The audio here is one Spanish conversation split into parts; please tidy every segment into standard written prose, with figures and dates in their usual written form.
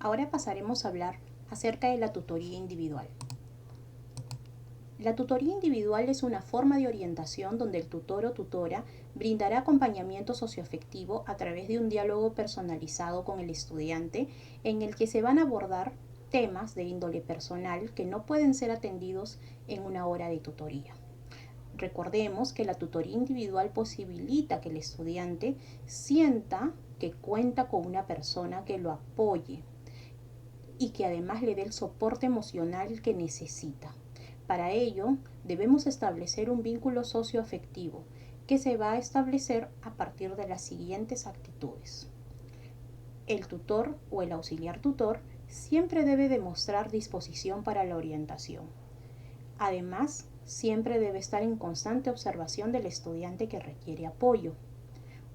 Ahora pasaremos a hablar acerca de la tutoría individual. La tutoría individual es una forma de orientación donde el tutor o tutora brindará acompañamiento socioafectivo a través de un diálogo personalizado con el estudiante en el que se van a abordar temas de índole personal que no pueden ser atendidos en una hora de tutoría. Recordemos que la tutoría individual posibilita que el estudiante sienta que cuenta con una persona que lo apoye y que además le dé el soporte emocional que necesita. Para ello, debemos establecer un vínculo socioafectivo que se va a establecer a partir de las siguientes actitudes. El tutor o el auxiliar tutor siempre debe demostrar disposición para la orientación. Además, siempre debe estar en constante observación del estudiante que requiere apoyo.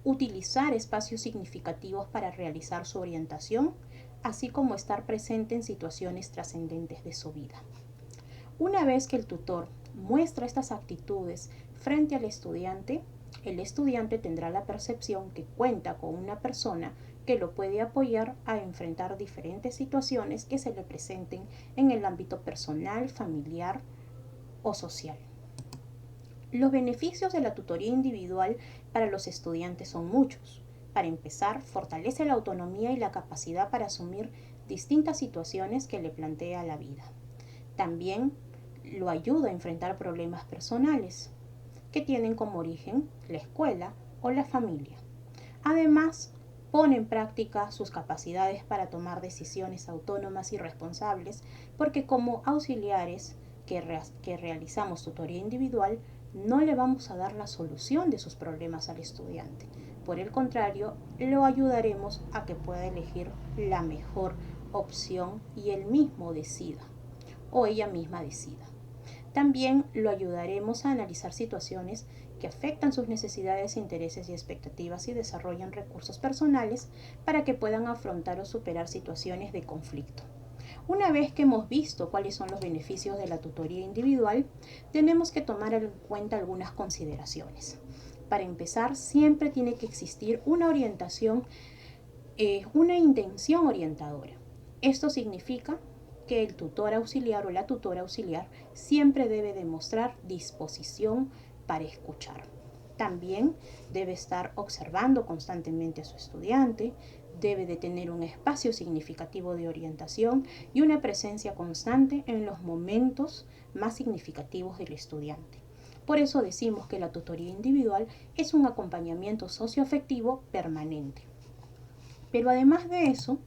Utilizar espacios significativos para realizar su orientación, así como estar presente en situaciones trascendentes de su vida. Una vez que el tutor muestra estas actitudes frente al estudiante, el estudiante tendrá la percepción que cuenta con una persona que lo puede apoyar a enfrentar diferentes situaciones que se le presenten en el ámbito personal, familiar o social. Los beneficios de la tutoría individual para los estudiantes son muchos. Para empezar, fortalece la autonomía y la capacidad para asumir distintas situaciones que le plantea la vida. También lo ayuda a enfrentar problemas personales que tienen como origen la escuela o la familia. Además, pone en práctica sus capacidades para tomar decisiones autónomas y responsables, porque como auxiliares que realizamos tutoría individual, no le vamos a dar la solución de sus problemas al estudiante. Por el contrario, lo ayudaremos a que pueda elegir la mejor opción y él mismo decida o ella misma decida. También lo ayudaremos a analizar situaciones que afectan sus necesidades, intereses y expectativas y desarrollan recursos personales para que puedan afrontar o superar situaciones de conflicto. Una vez que hemos visto cuáles son los beneficios de la tutoría individual, tenemos que tomar en cuenta algunas consideraciones. Para empezar, siempre tiene que existir una orientación, una intención orientadora. Esto significa que el tutor auxiliar o la tutora auxiliar siempre debe demostrar disposición para escuchar. También debe estar observando constantemente a su estudiante, debe de tener un espacio significativo de orientación y una presencia constante en los momentos más significativos del estudiante. Por eso decimos que la tutoría individual es un acompañamiento socioafectivo permanente. Pero además de eso,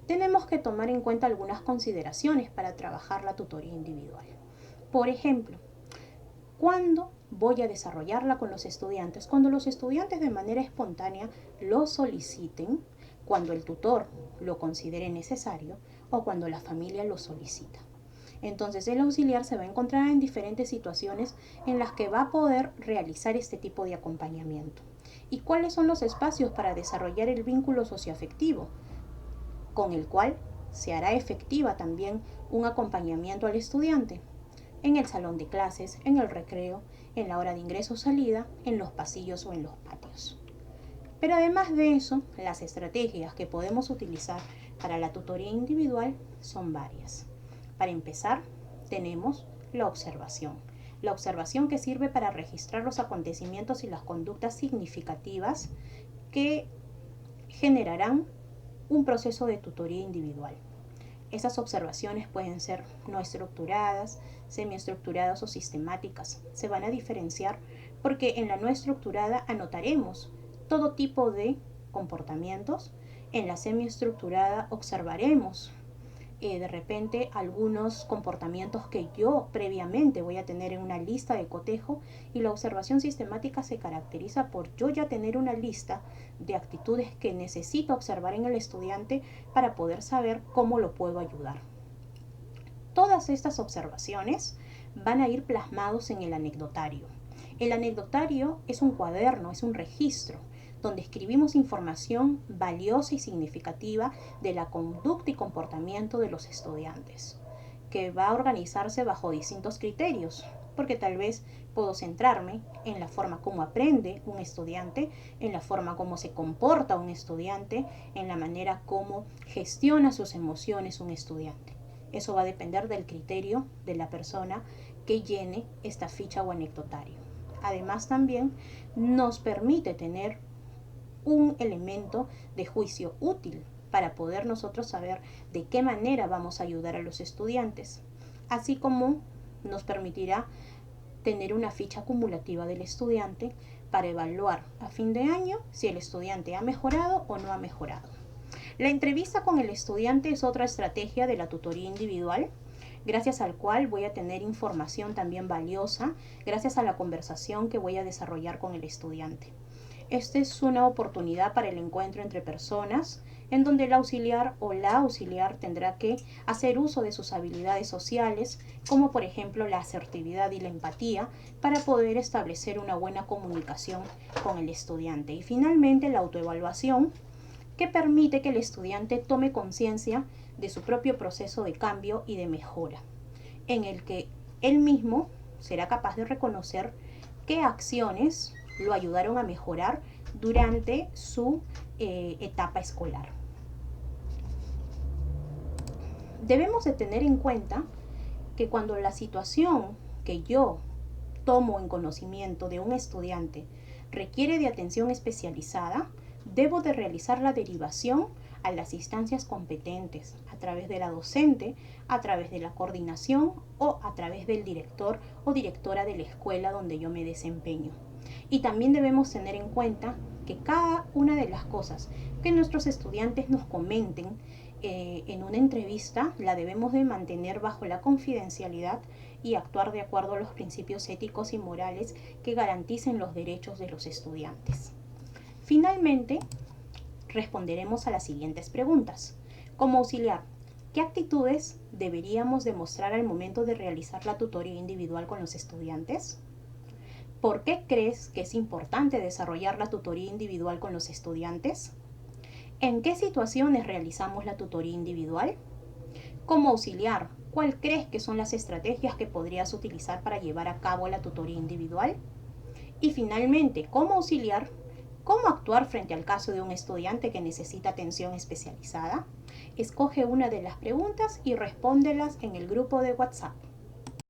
tenemos que tomar en cuenta algunas consideraciones para trabajar la tutoría individual. Por ejemplo, ¿cuándo voy a desarrollarla con los estudiantes? Cuando los estudiantes de manera espontánea lo soliciten, cuando el tutor lo considere necesario o cuando la familia lo solicita. Entonces el auxiliar se va a encontrar en diferentes situaciones en las que va a poder realizar este tipo de acompañamiento. ¿Y cuáles son los espacios para desarrollar el vínculo socioafectivo, con el cual se hará efectiva también un acompañamiento al estudiante? En el salón de clases, en el recreo, en la hora de ingreso o salida, en los pasillos o en los patios. Pero además de eso, las estrategias que podemos utilizar para la tutoría individual son varias. Para empezar, tenemos la observación. La observación que sirve para registrar los acontecimientos y las conductas significativas que generarán un proceso de tutoría individual. Esas observaciones pueden ser no estructuradas, semiestructuradas o sistemáticas. Se van a diferenciar porque en la no estructurada anotaremos todo tipo de comportamientos. En la semiestructurada observaremos de repente algunos comportamientos que yo previamente voy a tener en una lista de cotejo, y la observación sistemática se caracteriza por yo ya tener una lista de actitudes que necesito observar en el estudiante para poder saber cómo lo puedo ayudar. Todas estas observaciones van a ir plasmados en el anecdotario. El anecdotario es un cuaderno, es un registro donde escribimos información valiosa y significativa de la conducta y comportamiento de los estudiantes, que va a organizarse bajo distintos criterios, porque tal vez Puedo centrarme en la forma como aprende un estudiante, en la forma como se comporta un estudiante, en la manera como gestiona sus emociones un estudiante. Eso va a depender del criterio de la persona que llene esta ficha o anecdotario. Además, también nos permite tener un elemento de juicio útil para poder nosotros saber de qué manera vamos a ayudar a los estudiantes, así como nos permitirá tener una ficha acumulativa del estudiante para evaluar a fin de año si el estudiante ha mejorado o no ha mejorado. La entrevista con el estudiante es otra estrategia de la tutoría individual, gracias al cual voy a tener información también valiosa, gracias a la conversación que voy a desarrollar con el estudiante. Esta es una oportunidad para el encuentro entre personas, en donde el auxiliar o la auxiliar tendrá que hacer uso de sus habilidades sociales, como por ejemplo la asertividad y la empatía, para poder establecer una buena comunicación con el estudiante. Y finalmente la autoevaluación, que permite que el estudiante tome conciencia de su propio proceso de cambio y de mejora, en el que él mismo será capaz de reconocer qué acciones lo ayudaron a mejorar durante su etapa escolar. Debemos de tener en cuenta que cuando la situación que yo tomo en conocimiento de un estudiante requiere de atención especializada, debo de realizar la derivación a las instancias competentes, a través de la docente, a través de la coordinación o a través del director o directora de la escuela donde yo me desempeño. Y también debemos tener en cuenta que cada una de las cosas que nuestros estudiantes nos comenten en una entrevista la debemos de mantener bajo la confidencialidad y actuar de acuerdo a los principios éticos y morales que garanticen los derechos de los estudiantes. Finalmente, responderemos a las siguientes preguntas. Como auxiliar, ¿qué actitudes deberíamos demostrar al momento de realizar la tutoría individual con los estudiantes? ¿Por qué crees que es importante desarrollar la tutoría individual con los estudiantes? ¿En qué situaciones realizamos la tutoría individual? Como auxiliar, ¿cuál crees que son las estrategias que podrías utilizar para llevar a cabo la tutoría individual? Y finalmente, como auxiliar, ¿cómo actuar frente al caso de un estudiante que necesita atención especializada? Escoge una de las preguntas y respóndelas en el grupo de WhatsApp.